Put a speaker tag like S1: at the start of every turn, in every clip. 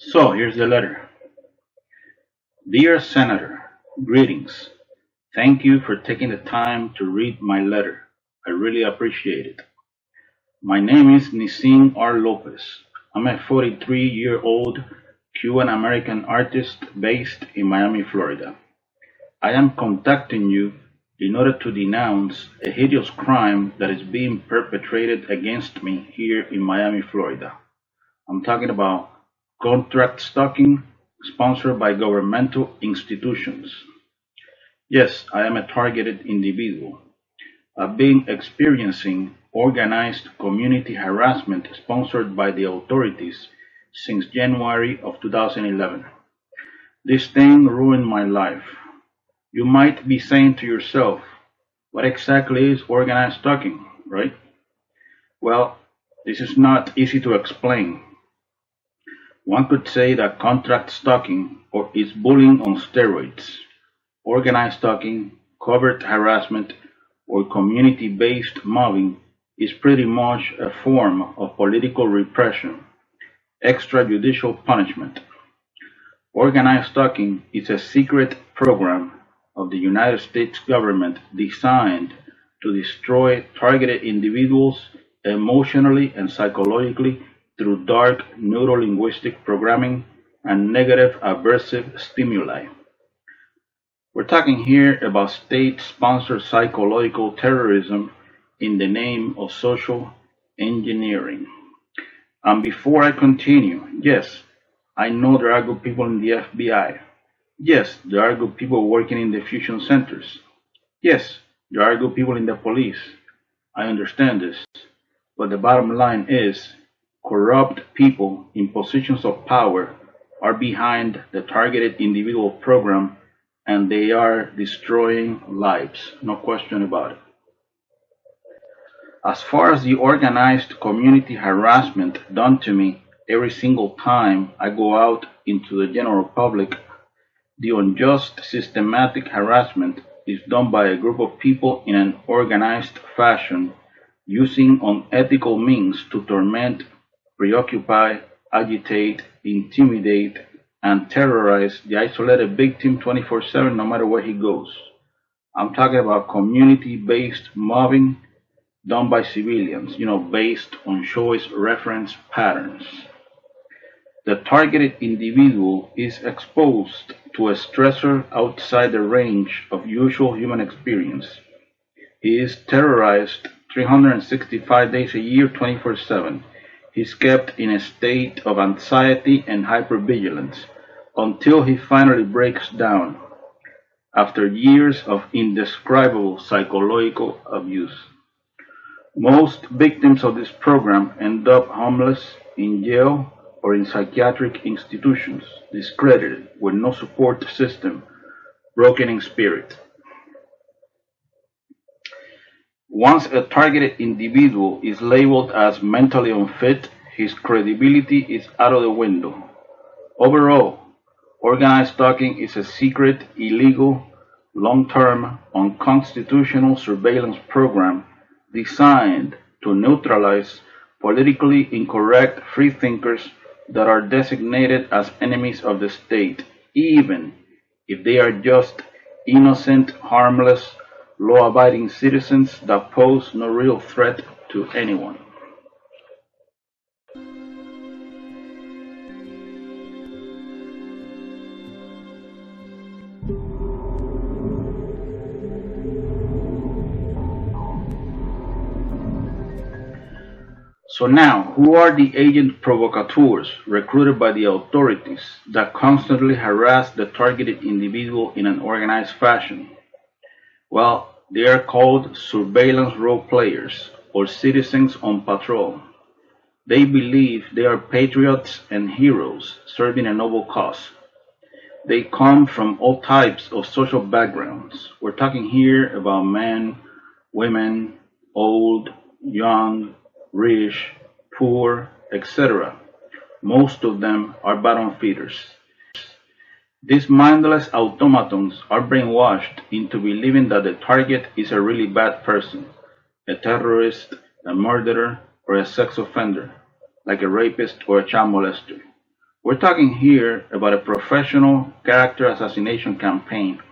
S1: So here's the letter. Dear Senator, greetings. Thank you for taking the time to read my letter. I really appreciate it. My name is Nizin R. Lopez. I'm a 43-year-old Cuban American artist based in Miami, Florida. I am contacting you in order to denounce a hideous crime that is being perpetrated against me here in Miami, Florida. I'm talking about contract stalking sponsored by governmental institutions. Yes, I am a targeted individual. I've been experiencing organized community harassment sponsored by the authorities since January of 2011. This thing ruined my life. You might be saying to yourself, what exactly is organized stalking, right? Well, this is not easy to explain. One could say that contract stalking or is bullying on steroids. Organized stalking, covert harassment, or community-based mobbing is pretty much a form of political repression, extrajudicial punishment. Organized stalking is a secret program of the United States government designed to destroy targeted individuals emotionally and psychologically through dark neurolinguistic programming and negative aversive stimuli. We're talking here about state-sponsored psychological terrorism in the name of social engineering. And before I continue, yes, I know there are good people in the FBI. Yes, there are good people working in the fusion centers. Yes, there are good people in the police. I understand this. But the bottom line is, corrupt people in positions of power are behind the targeted individual program and they are destroying lives. No question about it. As far as the organized community harassment done to me every single time I go out into the general public, the unjust systematic harassment is done by a group of people in an organized fashion using unethical means to torment, preoccupy, agitate, intimidate, and terrorize the isolated victim 24/7 no matter where he goes. I'm talking about community-based mobbing done by civilians, based on choice reference patterns. The targeted individual is exposed to a stressor outside the range of usual human experience. He is terrorized 365 days a year, 24/7. He is kept in a state of anxiety and hypervigilance until he finally breaks down after years of indescribable psychological abuse. Most victims of this program end up homeless, in jail, or in psychiatric institutions, discredited, with no support system, broken in spirit. Once a targeted individual is labeled as mentally unfit, his credibility is out of the window. Overall, organized stalking is a secret, illegal, long-term, unconstitutional surveillance program designed to neutralize politically incorrect freethinkers that are designated as enemies of the state, even if they are just innocent, harmless, law-abiding citizens that pose no real threat to anyone. So now, who are the agent provocateurs recruited by the authorities that constantly harass the targeted individual in an organized fashion? Well, they are called surveillance role players or citizens on patrol. They believe they are patriots and heroes serving a noble cause. They come from all types of social backgrounds. We're talking here about men, women, old, young, rich, poor, etc. Most of them are bottom feeders. These mindless automatons are brainwashed into believing that the target is a really bad person, a terrorist, a murderer, or a sex offender, like a rapist or a child molester. We're talking here about a professional character assassination campaign,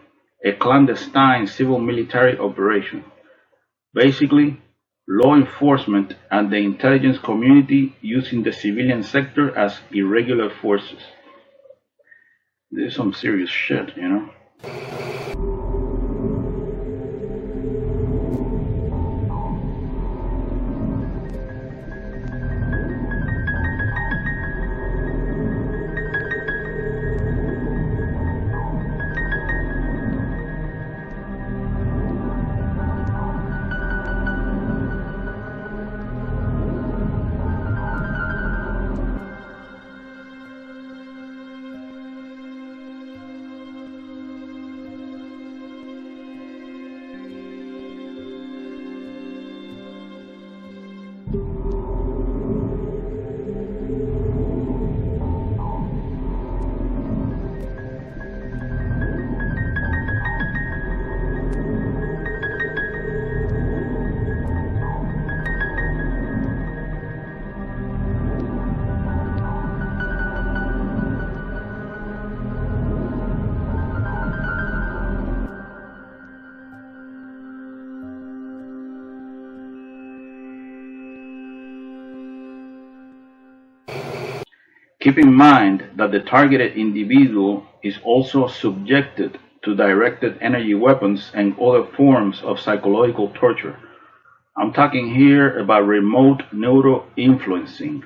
S1: a clandestine civil military operation. Basically, law enforcement and the intelligence community using the civilian sector as irregular forces. This is some serious shit, you know? Keep in mind that the targeted individual is also subjected to directed energy weapons and other forms of psychological torture. I'm talking here about remote neuro-influencing.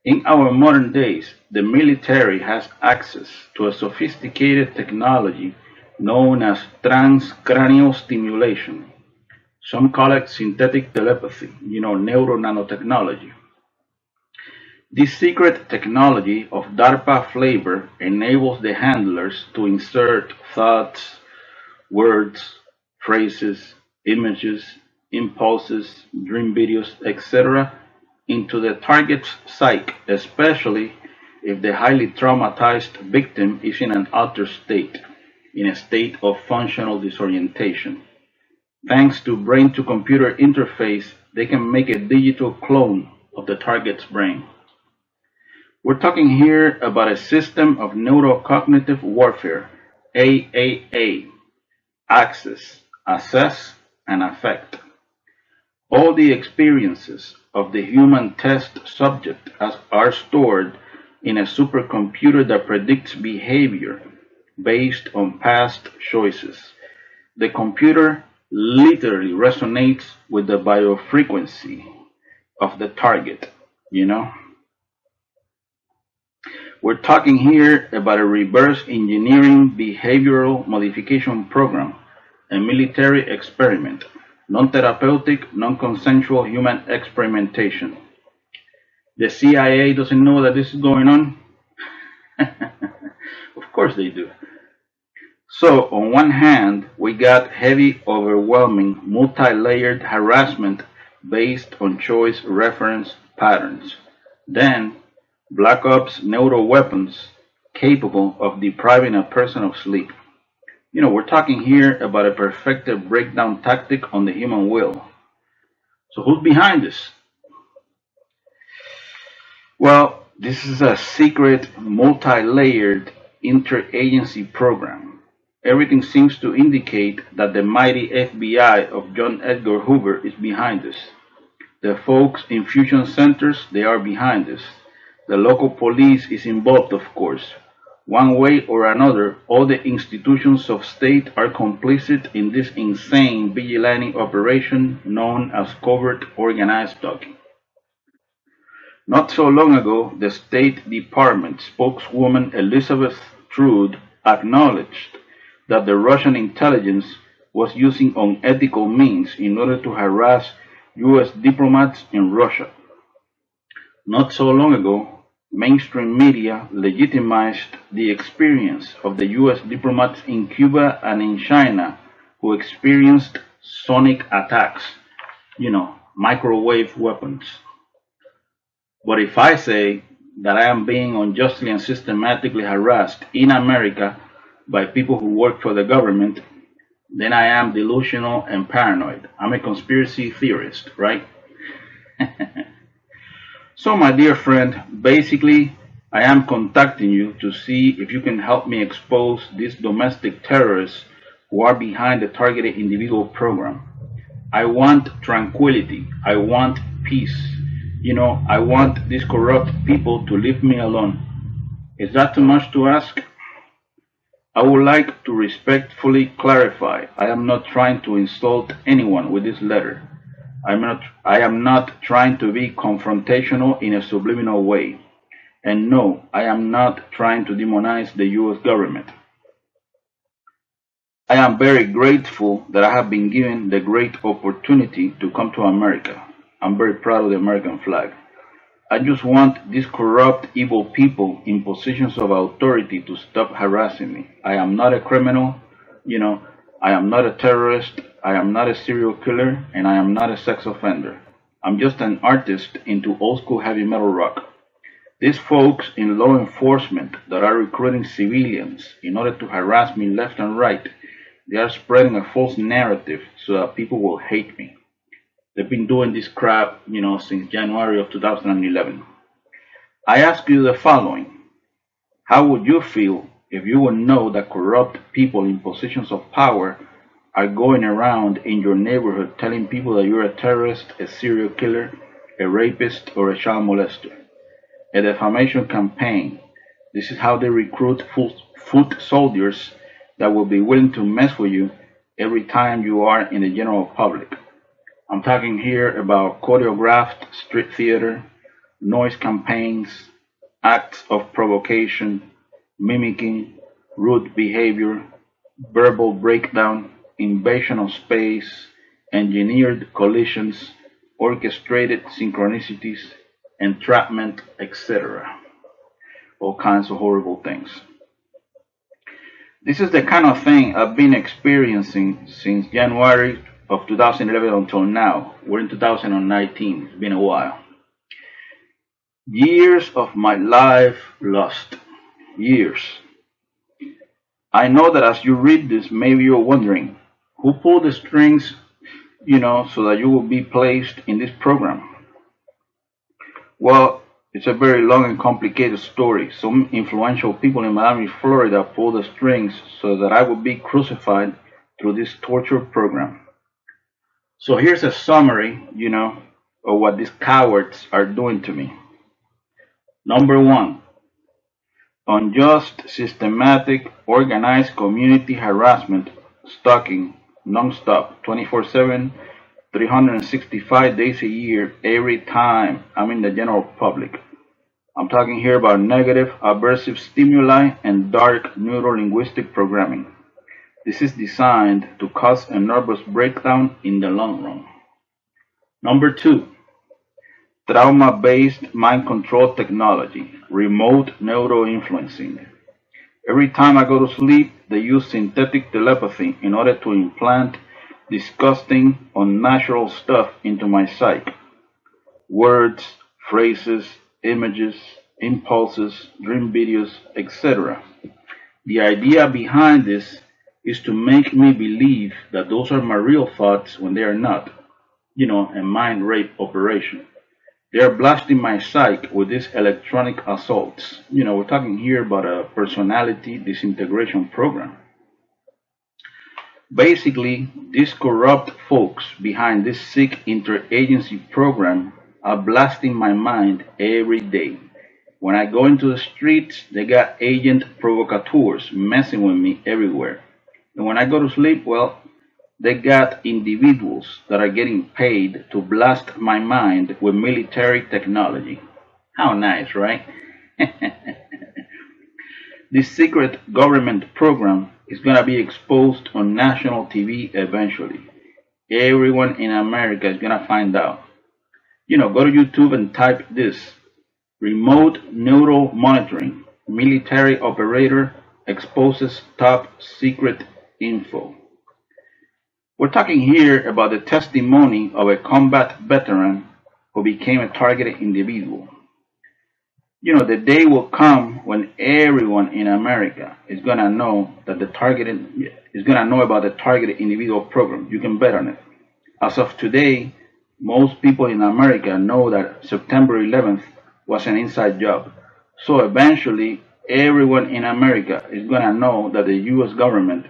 S1: In our modern days, the military has access to a sophisticated technology known as transcranial stimulation. Some call it synthetic telepathy, neuro-nanotechnology. This secret technology of DARPA flavor enables the handlers to insert thoughts, words, phrases, images, impulses, dream videos, etc. into the target's psyche, especially if the highly traumatized victim is in an altered state, in a state of functional disorientation. Thanks to brain-to-computer interface, they can make a digital clone of the target's brain. We're talking here about a system of neurocognitive warfare, AAA, access, assess, and affect. All the experiences of the human test subject are stored in a supercomputer that predicts behavior based on past choices. The computer literally resonates with the biofrequency of the target, you know? We're talking here about a reverse engineering behavioral modification program, a military experiment, non-therapeutic, non-consensual human experimentation. The CIA doesn't know that this is going on? Of course they do. So, on one hand, we got heavy, overwhelming, multi-layered harassment based on choice reference patterns. Then, Black Ops neuro weapons capable of depriving a person of sleep. We're talking here about a perfected breakdown tactic on the human will. So who's behind this? Well, this is a secret, multi-layered interagency program. Everything seems to indicate that the mighty FBI of John Edgar Hoover is behind this. The folks in fusion centers, they are behind this. The local police is involved, of course. One way or another, all the institutions of state are complicit in this insane vigilante operation known as covert organized stalking. Not so long ago, the State Department spokeswoman Elizabeth Trude acknowledged that the Russian intelligence was using unethical means in order to harass U.S. diplomats in Russia. Not so long ago, mainstream media legitimized the experience of the U.S. diplomats in Cuba and in China who experienced sonic attacks, microwave weapons. But if I say that I am being unjustly and systematically harassed in America by people who work for the government, then I am delusional and paranoid. I'm a conspiracy theorist, right? So, my dear friend, basically, I am contacting you to see if you can help me expose these domestic terrorists who are behind the targeted individual program. I want tranquility. I want peace. I want these corrupt people to leave me alone. Is that too much to ask? I would like to respectfully clarify, I am not trying to insult anyone with this letter. I am not trying to be confrontational in a subliminal way. And no, I am not trying to demonize the US government. I am very grateful that I have been given the great opportunity to come to America. I'm very proud of the American flag. I just want these corrupt, evil people in positions of authority to stop harassing me. I am not a criminal, I am not a terrorist, I am not a serial killer, and I am not a sex offender. I'm just an artist into old school heavy metal rock. These folks in law enforcement that are recruiting civilians in order to harass me left and right, they are spreading a false narrative so that people will hate me. They've been doing this crap, since January of 2011. I ask you the following. How would you feel if you would know that corrupt people in positions of power are going around in your neighborhood telling people that you're a terrorist, a serial killer, a rapist, or a child molester? A defamation campaign. This is how they recruit foot soldiers that will be willing to mess with you every time you are in the general public. I'm talking here about choreographed street theater, noise campaigns, acts of provocation, mimicking, rude behavior, verbal breakdown, invasion of space, engineered collisions, orchestrated synchronicities, entrapment, etc. All kinds of horrible things. This is the kind of thing I've been experiencing since January of 2011 until now. We're in 2019. It's been a while. Years of my life lost. Years. I know that as you read this, maybe you're wondering, who pulled the strings, so that you will be placed in this program? Well, it's a very long and complicated story. Some influential people in Miami, Florida pulled the strings so that I would be crucified through this torture program. So here's a summary, of what these cowards are doing to me. Number one, unjust, systematic, organized community harassment, stalking, non-stop, 24/7, 365 days a year, every time I'm in the general public. I'm talking here about negative, aversive stimuli and dark neuro-linguistic programming. This is designed to cause a nervous breakdown in the long run. Number two, trauma-based mind control technology, remote neuro-influencing. Every time I go to sleep, they use synthetic telepathy in order to implant disgusting, unnatural stuff into my psyche. Words, phrases, images, impulses, dream videos, etc. The idea behind this is to make me believe that those are my real thoughts when they are not. A mind rape operation. They are blasting my psyche with these electronic assaults. We're talking here about a personality disintegration program. Basically, these corrupt folks behind this sick interagency program are blasting my mind every day. When I go into the streets, they got agent provocateurs messing with me everywhere. And when I go to sleep, well, they got individuals that are getting paid to blast my mind with military technology. How nice, right? This secret government program is going to be exposed on national TV eventually. Everyone in America is going to find out. Go to YouTube and type this: remote neural monitoring, military operator exposes top secret info. We're talking here about the testimony of a combat veteran who became a targeted individual. The day will come when everyone in America is gonna know that about the targeted individual program. You can bet on it. As of today, most people in America know that September 11th was an inside job. So eventually, everyone in America is going to know that the US government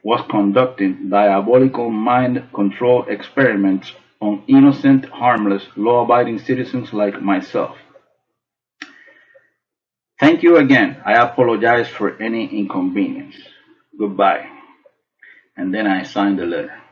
S1: was conducting diabolical mind control experiments on innocent, harmless, law abiding citizens like myself. Thank you again. I apologize for any inconvenience. Goodbye. And then I signed the letter.